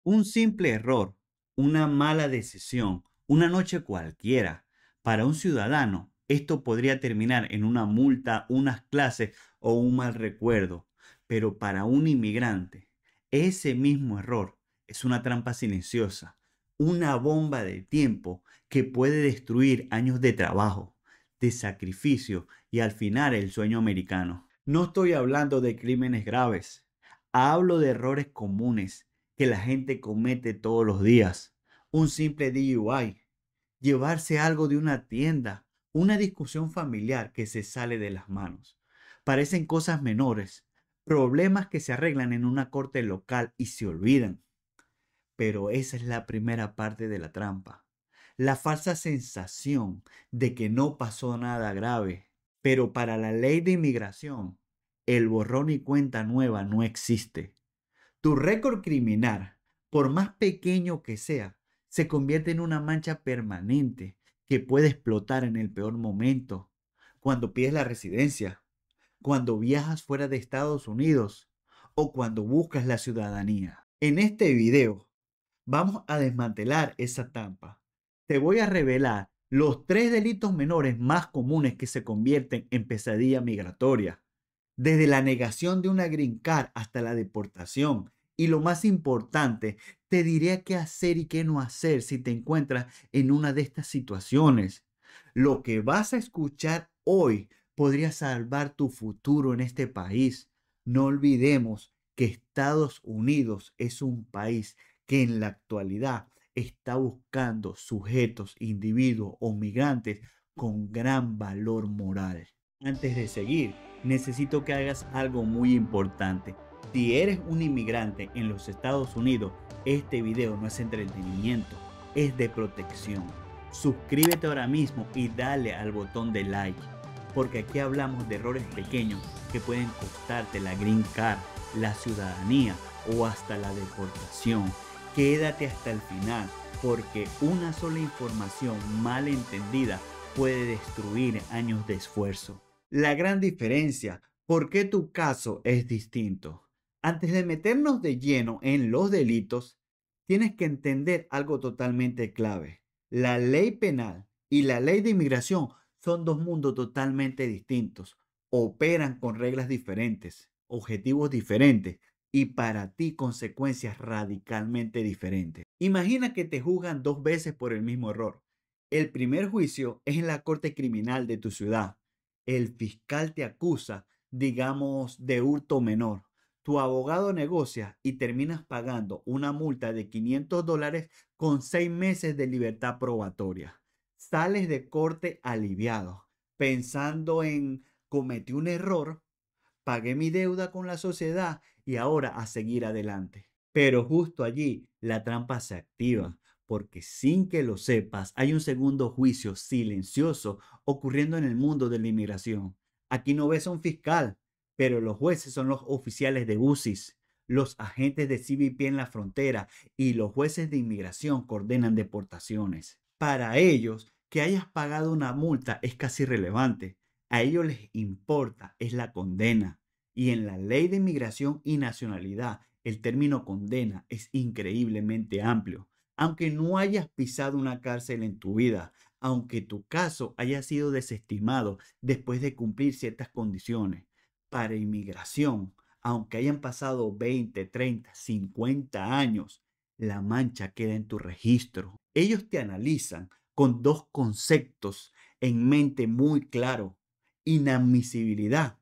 Un simple error, una mala decisión, una noche cualquiera. Para un ciudadano, esto podría terminar en una multa, unas clases o un mal recuerdo. Pero para un inmigrante, ese mismo error es una trampa silenciosa, una bomba de tiempo que puede destruir años de trabajo, de sacrificio y al final el sueño americano. No estoy hablando de crímenes graves, hablo de errores comunes que la gente comete todos los días. Un simple DUI, llevarse algo de una tienda, una discusión familiar que se sale de las manos. Parecen cosas menores, problemas que se arreglan en una corte local y se olvidan. Pero esa es la primera parte de la trampa. La falsa sensación de que no pasó nada grave. Pero para la ley de inmigración, el borrón y cuenta nueva no existe. Tu récord criminal, por más pequeño que sea, se convierte en una mancha permanente que puede explotar en el peor momento. Cuando pides la residencia, cuando viajas fuera de Estados Unidos o cuando buscas la ciudadanía. En este video vamos a desmantelar esa trampa. Te voy a revelar los 3 delitos menores más comunes que se convierten en pesadilla migratoria, desde la negación de una green card hasta la deportación. Y lo más importante, te diré qué hacer y qué no hacer si te encuentras en una de estas situaciones. Lo que vas a escuchar hoy podría salvar tu futuro en este país. No olvidemos que Estados Unidos es un país que en la actualidad está buscando sujetos, individuos o migrantes con gran valor moral. Antes de seguir, necesito que hagas algo muy importante. Si eres un inmigrante en los Estados Unidos, este video no es entretenimiento, es de protección. Suscríbete ahora mismo y dale al botón de like, porque aquí hablamos de errores pequeños que pueden costarte la green card, la ciudadanía o hasta la deportación. Quédate hasta el final, porque una sola información mal entendida puede destruir años de esfuerzo. La gran diferencia, ¿por qué tu caso es distinto? Antes de meternos de lleno en los delitos, tienes que entender algo totalmente clave. La ley penal y la ley de inmigración son dos mundos totalmente distintos. Operan con reglas diferentes, objetivos diferentes y para ti consecuencias radicalmente diferentes. Imagina que te juzgan 2 veces por el mismo error. El primer juicio es en la corte criminal de tu ciudad. El fiscal te acusa, digamos, de hurto menor. Tu abogado negocia y terminas pagando una multa de $500 con 6 meses de libertad probatoria. Sales de corte aliviado, pensando en cometí un error, pagué mi deuda con la sociedad y ahora a seguir adelante. Pero justo allí la trampa se activa, porque sin que lo sepas hay un segundo juicio silencioso ocurriendo en el mundo de la inmigración. Aquí no ves a un fiscal, pero los jueces son los oficiales de UCIS, los agentes de CBP en la frontera y los jueces de inmigración que ordenan deportaciones. Para ellos, que hayas pagado una multa es casi irrelevante. A ellos les importa es la condena. Y en la ley de inmigración y nacionalidad, el término condena es increíblemente amplio. Aunque no hayas pisado una cárcel en tu vida, aunque tu caso haya sido desestimado después de cumplir ciertas condiciones, para inmigración, aunque hayan pasado 20, 30, 50 años, la mancha queda en tu registro. Ellos te analizan con dos conceptos en mente muy claros: inadmisibilidad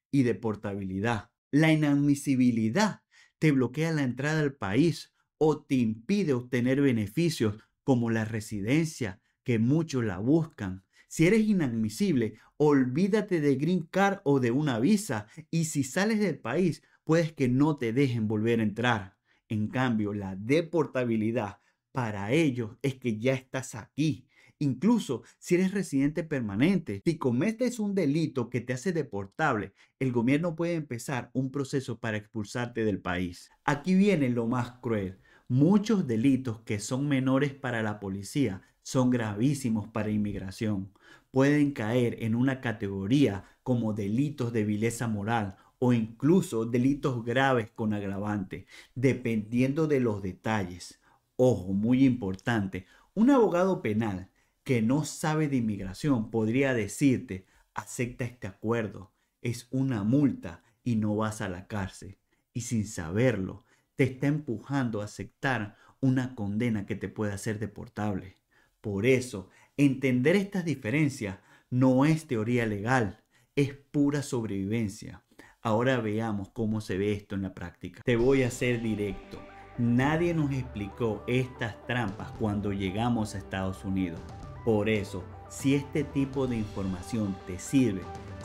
y deportabilidad. La inadmisibilidad te bloquea la entrada al país o te impide obtener beneficios como la residencia, que muchos la buscan. Si eres inadmisible, olvídate de green card o de una visa, y si sales del país, puedes que no te dejen volver a entrar. En cambio, la deportabilidad para ellos es que ya estás aquí. Incluso si eres residente permanente, si cometes un delito que te hace deportable, el gobierno puede empezar un proceso para expulsarte del país. Aquí viene lo más cruel. Muchos delitos que son menores para la policía son gravísimos para inmigración. Pueden caer en una categoría como delitos de vileza moral o incluso delitos graves con agravante, dependiendo de los detalles. Ojo, muy importante, un abogado penal que no sabe de inmigración podría decirte, acepta este acuerdo, es una multa y no vas a la cárcel. Y sin saberlo, te está empujando a aceptar una condena que te puede hacer deportable. Por eso, entender estas diferencias no es teoría legal, es pura sobrevivencia. Ahora veamos cómo se ve esto en la práctica. Te voy a ser directo. Nadie nos explicó estas trampas cuando llegamos a Estados Unidos. Por eso, si este tipo de información te sirve,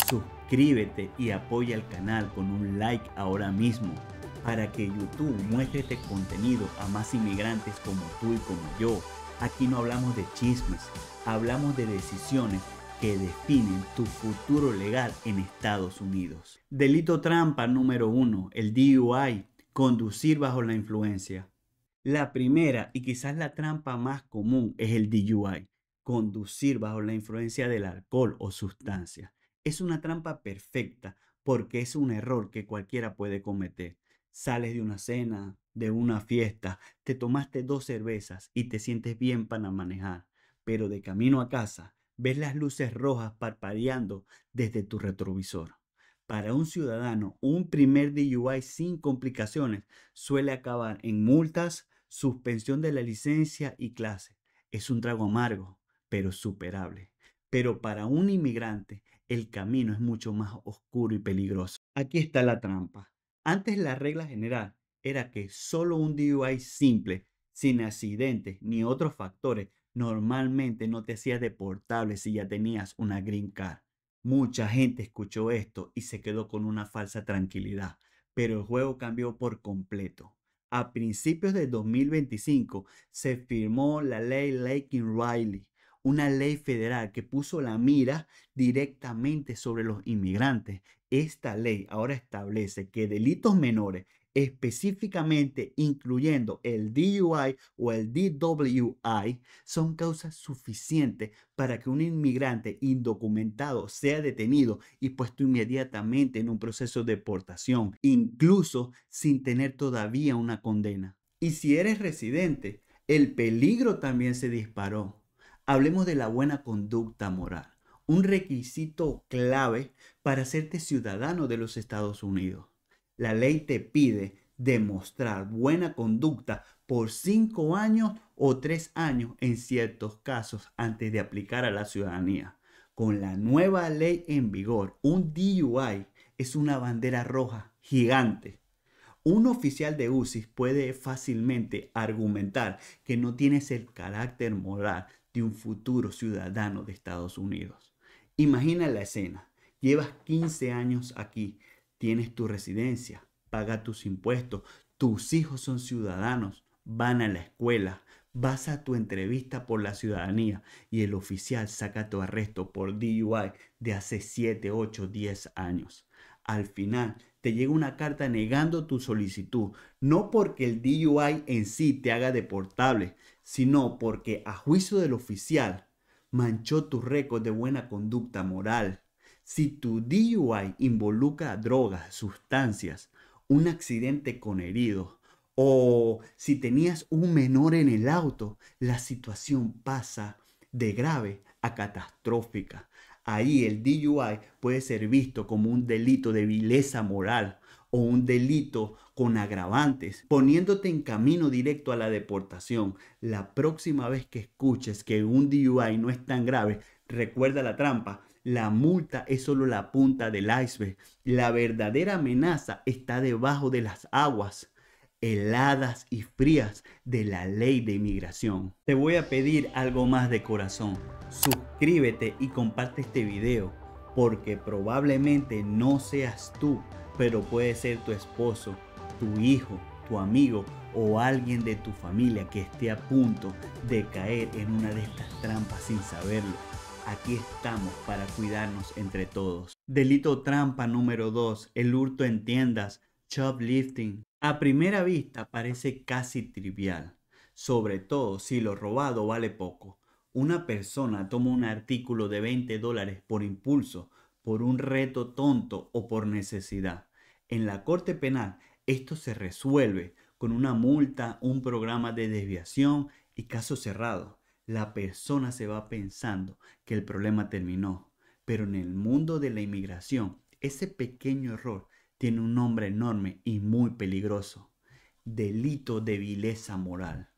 suscríbete y apoya el canal con un like ahora mismo para que YouTube muestre este contenido a más inmigrantes como tú y como yo. Aquí no hablamos de chismes, hablamos de decisiones que definen tu futuro legal en Estados Unidos. Delito trampa número 1, el DUI, conducir bajo la influencia. La primera y quizás la trampa más común es el DUI, conducir bajo la influencia del alcohol o sustancia. Es una trampa perfecta porque es un error que cualquiera puede cometer. Sales de una cena, de una fiesta, te tomaste 2 cervezas y te sientes bien para manejar, pero de camino a casa ves las luces rojas parpadeando desde tu retrovisor. Para un ciudadano, un primer DUI sin complicaciones suele acabar en multas, suspensión de la licencia y clase. Es un trago amargo, pero superable. Pero para un inmigrante, el camino es mucho más oscuro y peligroso. Aquí está la trampa. Antes la regla general era que solo un DUI simple, sin accidentes ni otros factores, normalmente no te hacía deportable si ya tenías una green card. Mucha gente escuchó esto y se quedó con una falsa tranquilidad, pero el juego cambió por completo. A principios de 2025 se firmó la ley Laken-Riley, una ley federal que puso la mira directamente sobre los inmigrantes. Esta ley ahora establece que delitos menores, específicamente incluyendo el DUI o el DWI, son causas suficientes para que un inmigrante indocumentado sea detenido y puesto inmediatamente en un proceso de deportación, incluso sin tener todavía una condena. Y si eres residente, el peligro también se disparó. Hablemos de la buena conducta moral, un requisito clave para hacerte ciudadano de los Estados Unidos. La ley te pide demostrar buena conducta por 5 años o 3 años en ciertos casos antes de aplicar a la ciudadanía. Con la nueva ley en vigor, un DUI es una bandera roja gigante. Un oficial de UCIS puede fácilmente argumentar que no tienes el carácter moral de un futuro ciudadano de Estados Unidos. Imagina la escena. Llevas 15 años aquí, tienes tu residencia, pagas tus impuestos, tus hijos son ciudadanos, van a la escuela, vas a tu entrevista por la ciudadanía y el oficial saca tu arresto por DUI de hace 7, 8, 10 años. Al final te llega una carta negando tu solicitud, no porque el DUI en sí te haga deportable, sino porque a juicio del oficial manchó tu récord de buena conducta moral. Si tu DUI involucra drogas, sustancias, un accidente con heridos o si tenías un menor en el auto, la situación pasa de grave a catastrófica. Ahí el DUI puede ser visto como un delito de vileza moral o un delito con agravantes, poniéndote en camino directo a la deportación. La próxima vez que escuches que un DUI no es tan grave, recuerda la trampa. La multa es solo la punta del iceberg. La verdadera amenaza está debajo de las aguas heladas y frías de la ley de inmigración. Te voy a pedir algo más de corazón. Suscríbete y comparte este video porque probablemente no seas tú, pero puede ser tu esposo, tu hijo, tu amigo o alguien de tu familia que esté a punto de caer en una de estas trampas sin saberlo. Aquí estamos para cuidarnos entre todos. Delito trampa número 2, el hurto en tiendas, shoplifting. A primera vista parece casi trivial, sobre todo si lo robado vale poco. Una persona toma un artículo de $20 por impulso, por un reto tonto o por necesidad. En la Corte Penal, esto se resuelve con una multa, un programa de desviación y caso cerrado. La persona se va pensando que el problema terminó, pero en el mundo de la inmigración, ese pequeño error tiene un nombre enorme y muy peligroso: delito de vileza moral.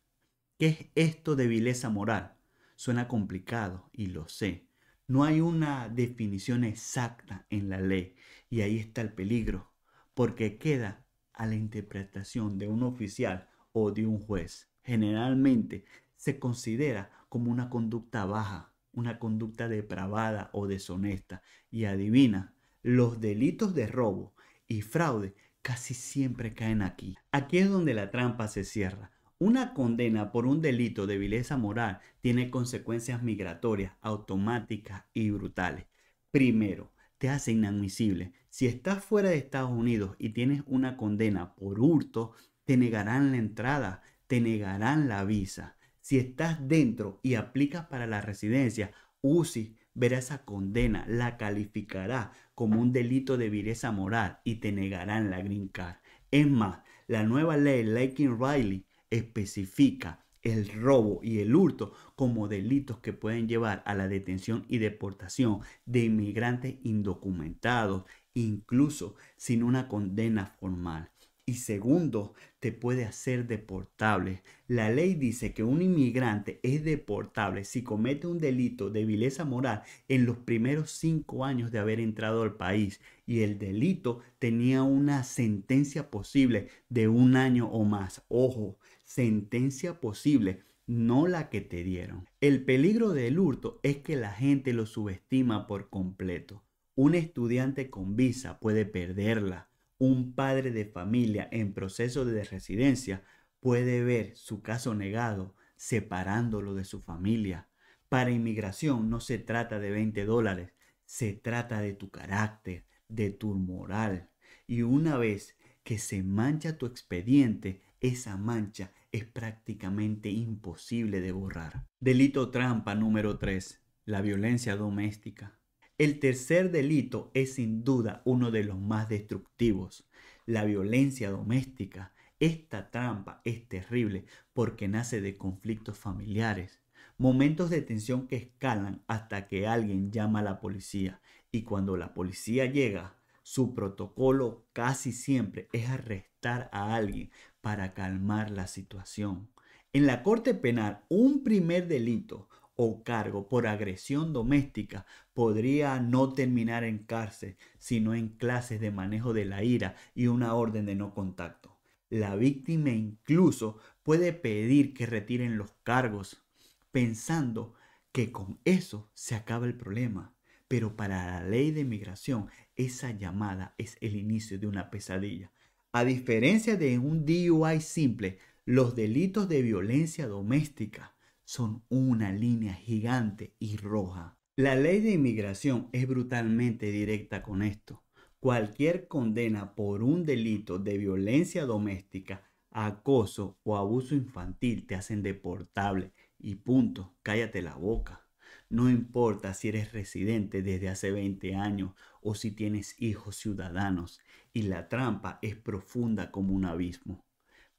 ¿Qué es esto de vileza moral? Suena complicado y lo sé. No hay una definición exacta en la ley y ahí está el peligro, porque queda a la interpretación de un oficial o de un juez. Generalmente se considera como una conducta baja, una conducta depravada o deshonesta. Y adivina, los delitos de robo y fraude casi siempre caen aquí. Aquí es donde la trampa se cierra. Una condena por un delito de vileza moral tiene consecuencias migratorias automáticas y brutales. Primero, te hace inadmisible. Si estás fuera de Estados Unidos y tienes una condena por hurto, te negarán la entrada, te negarán la visa. Si estás dentro y aplicas para la residencia, UCI verá esa condena, la calificará como un delito de vileza moral y te negarán la green card. Es más, la nueva ley Laken-Riley especifica el robo y el hurto como delitos que pueden llevar a la detención y deportación de inmigrantes indocumentados, incluso sin una condena formal. Y segundo, te puede hacer deportable. La ley dice que un inmigrante es deportable si comete un delito de vileza moral en los primeros 5 años de haber entrado al país y el delito tenía una sentencia posible de 1 año o más. Ojo, sentencia posible, no la que te dieron. El peligro del hurto es que la gente lo subestima por completo. Un estudiante con visa puede perderla. Un padre de familia en proceso de residencia puede ver su caso negado, separándolo de su familia. Para inmigración no se trata de $20, se trata de tu carácter, de tu moral. Y una vez que se mancha tu expediente, esa mancha es prácticamente imposible de borrar. Delito trampa número 3: la violencia doméstica. El tercer delito es sin duda uno de los más destructivos: la violencia doméstica. Esta trampa es terrible porque nace de conflictos familiares, momentos de tensión que escalan hasta que alguien llama a la policía, y cuando la policía llega, su protocolo casi siempre es arrestar a alguien para calmar la situación. En la Corte Penal, un primer delito o cargo por agresión doméstica podría no terminar en cárcel, sino en clases de manejo de la ira y una orden de no contacto. La víctima incluso puede pedir que retiren los cargos, pensando que con eso se acaba el problema. Pero para la ley de migración, esa llamada es el inicio de una pesadilla. A diferencia de un DUI simple, los delitos de violencia doméstica son una línea gigante y roja. La ley de inmigración es brutalmente directa con esto. Cualquier condena por un delito de violencia doméstica, acoso o abuso infantil te hacen deportable y punto, cállate la boca. No importa si eres residente desde hace 20 años o si tienes hijos ciudadanos, y la trampa es profunda como un abismo.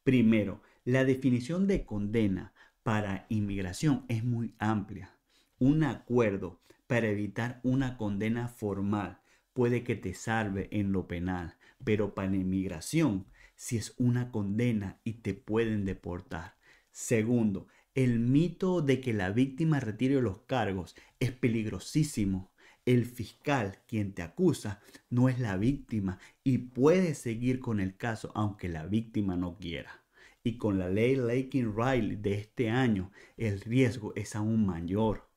Primero, la definición de condena para inmigración es muy amplia. Un acuerdo para evitar una condena formal puede que te salve en lo penal, pero para inmigración, si es una condena y te pueden deportar. Segundo, el mito de que la víctima retire los cargos es peligrosísimo. El fiscal, quien te acusa, no es la víctima y puede seguir con el caso aunque la víctima no quiera. Y con la ley Laken-Riley de este año, el riesgo es aún mayor.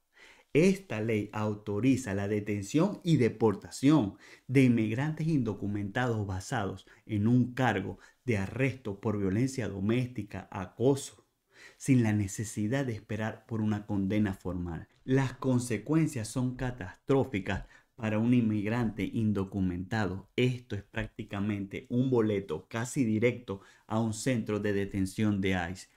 Esta ley autoriza la detención y deportación de inmigrantes indocumentados basados en un cargo de arresto por violencia doméstica, acoso, sin la necesidad de esperar por una condena formal. Las consecuencias son catastróficas para un inmigrante indocumentado. Esto es prácticamente un boleto casi directo a un centro de detención de ICE.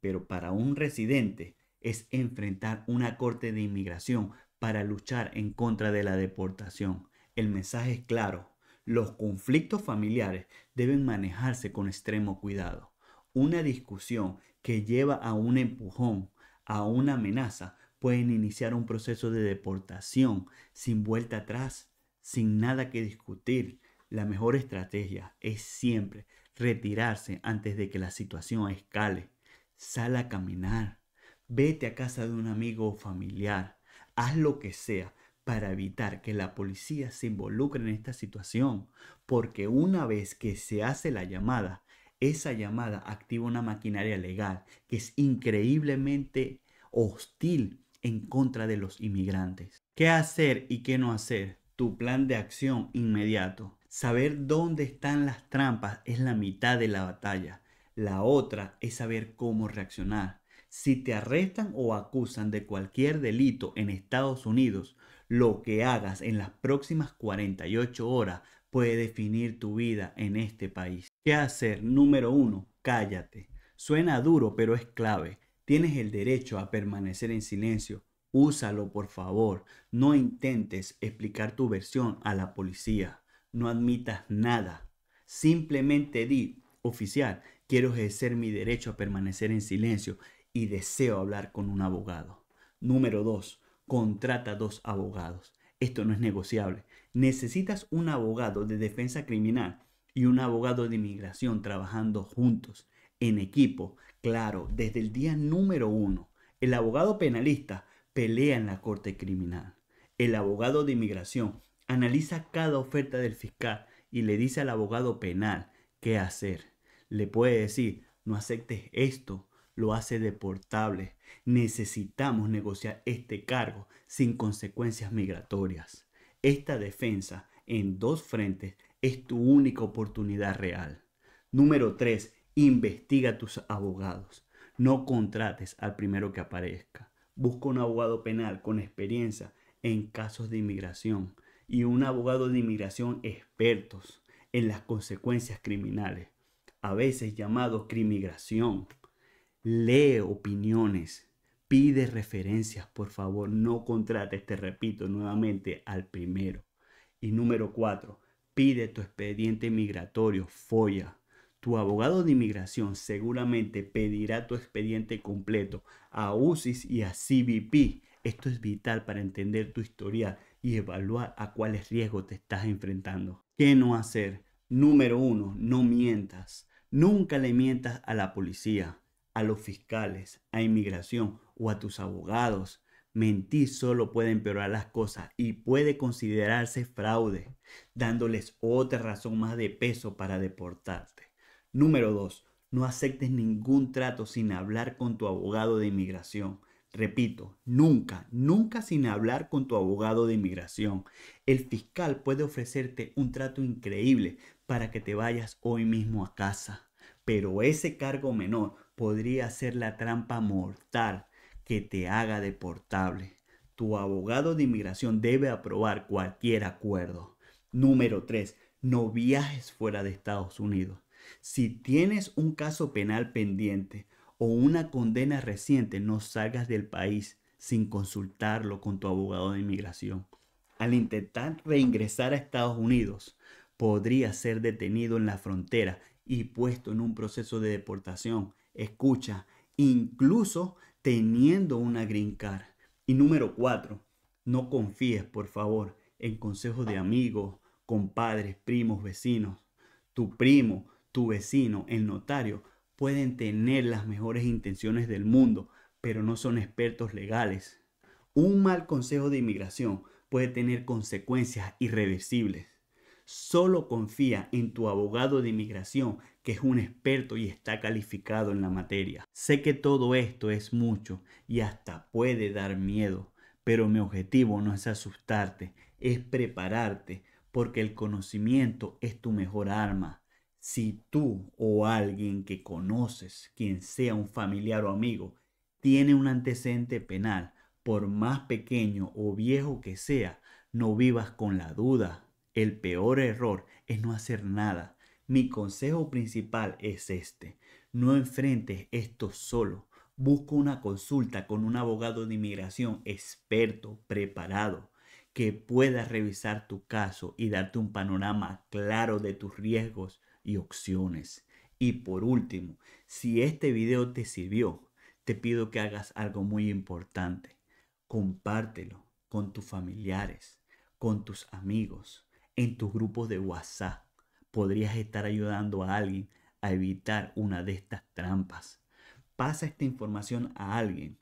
Pero para un residente es enfrentar una corte de inmigración para luchar en contra de la deportación. El mensaje es claro: Los conflictos familiares deben manejarse con extremo cuidado. Una discusión que lleva a un empujón, a una amenaza, pueden iniciar un proceso de deportación sin vuelta atrás, sin nada que discutir. La mejor estrategia es siempre retirarse antes de que la situación escale. Sal a caminar, vete a casa de un amigo o familiar, haz lo que sea para evitar que la policía se involucre en esta situación, porque una vez que se hace la llamada, esa llamada activa una maquinaria legal que es increíblemente hostil en contra de los inmigrantes. ¿Qué hacer y qué no hacer? Tu plan de acción inmediato. Saber dónde están las trampas es la mitad de la batalla. La otra es saber cómo reaccionar. Si te arrestan o acusan de cualquier delito en Estados Unidos, lo que hagas en las próximas 48 horas puede definir tu vida en este país. ¿Qué hacer? Número 1. Cállate. Suena duro, pero es clave. Tienes el derecho a permanecer en silencio. Úsalo, por favor. No intentes explicar tu versión a la policía. No admitas nada. Simplemente di, oficial, quiero ejercer mi derecho a permanecer en silencio y deseo hablar con un abogado. Número 2. Contrata 2 abogados. Esto no es negociable. Necesitas un abogado de defensa criminal y un abogado de inmigración trabajando juntos, en equipo, claro, desde el día número 1. El abogado penalista pelea en la corte criminal. El abogado de inmigración analiza cada oferta del fiscal y le dice al abogado penal qué hacer. Le puede decir, no aceptes esto, lo hace deportable. Necesitamos negociar este cargo sin consecuencias migratorias. Esta defensa en 2 frentes es tu única oportunidad real. Número 3. Investiga a tus abogados. No contrates al primero que aparezca. Busca un abogado penal con experiencia en casos de inmigración y un abogado de inmigración expertos en las consecuencias criminales, a veces llamado crimigración. Lee opiniones, pide referencias, por favor, no contrates, te repito nuevamente, al primero. Y número 4, pide tu expediente migratorio, FOIA. Tu abogado de inmigración seguramente pedirá tu expediente completo a UCIS y a CBP. Esto es vital para entender tu historial y evaluar a cuáles riesgos te estás enfrentando. ¿Qué no hacer? Número 1, no mientas. Nunca le mientas a la policía, a los fiscales, a inmigración o a tus abogados. Mentir solo puede empeorar las cosas y puede considerarse fraude, dándoles otra razón más de peso para deportarte. Número 2. No aceptes ningún trato sin hablar con tu abogado de inmigración. Repito, nunca, nunca sin hablar con tu abogado de inmigración. El fiscal puede ofrecerte un trato increíble para que te vayas hoy mismo a casa, pero ese cargo menor podría ser la trampa mortal que te haga deportable. Tu abogado de inmigración debe aprobar cualquier acuerdo. Número 3. No viajes fuera de Estados Unidos. Si tienes un caso penal pendiente o una condena reciente, no salgas del país sin consultarlo con tu abogado de inmigración. Al intentar reingresar a Estados Unidos, podría ser detenido en la frontera y puesto en un proceso de deportación. Escucha, incluso teniendo una green card. Y número 4, no confíes, por favor, en consejos de amigos, compadres, primos, vecinos. Tu primo, tu vecino, el notario, pueden tener las mejores intenciones del mundo, pero no son expertos legales. Un mal consejo de inmigración puede tener consecuencias irreversibles. Solo confía en tu abogado de inmigración, que es un experto y está calificado en la materia. Sé que todo esto es mucho y hasta puede dar miedo, pero mi objetivo no es asustarte, es prepararte, porque el conocimiento es tu mejor arma. Si tú o alguien que conoces, quien sea un familiar o amigo, tiene un antecedente penal, por más pequeño o viejo que sea, no vivas con la duda. El peor error es no hacer nada. Mi consejo principal es este: no enfrentes esto solo. Busca una consulta con un abogado de inmigración experto, preparado, que pueda revisar tu caso y darte un panorama claro de tus riesgos y opciones. Y por último, si este video te sirvió, te pido que hagas algo muy importante. Compártelo con tus familiares, con tus amigos, en tus grupos de WhatsApp. Podrías estar ayudando a alguien a evitar una de estas trampas. Pasa esta información a alguien.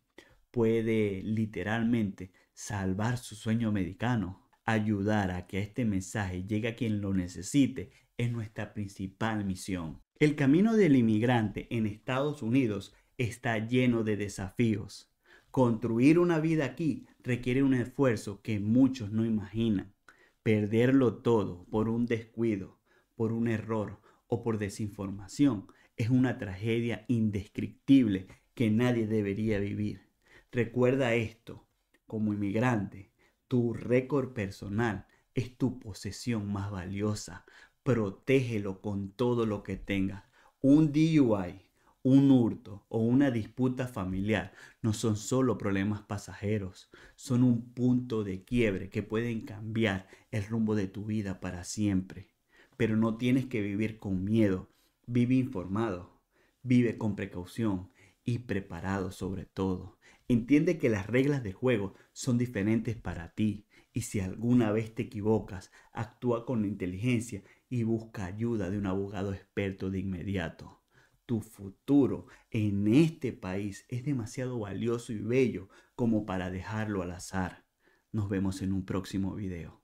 Puede literalmente salvar su sueño americano. Ayudar a que este mensaje llegue a quien lo necesite es nuestra principal misión. El camino del inmigrante en Estados Unidos está lleno de desafíos. Construir una vida aquí requiere un esfuerzo que muchos no imaginan. Perderlo todo por un descuido, por un error o por desinformación es una tragedia indescriptible que nadie debería vivir. Recuerda esto, como inmigrante, tu récord personal es tu posesión más valiosa. Protégelo con todo lo que tengas. Un DUI, un hurto o una disputa familiar no son solo problemas pasajeros, son un punto de quiebre que pueden cambiar el rumbo de tu vida para siempre. Pero no tienes que vivir con miedo, vive informado, vive con precaución y preparado sobre todo. Entiende que las reglas del juego son diferentes para ti y si alguna vez te equivocas, actúa con inteligencia y busca ayuda de un abogado experto de inmediato. Tu futuro en este país es demasiado valioso y bello como para dejarlo al azar. Nos vemos en un próximo video.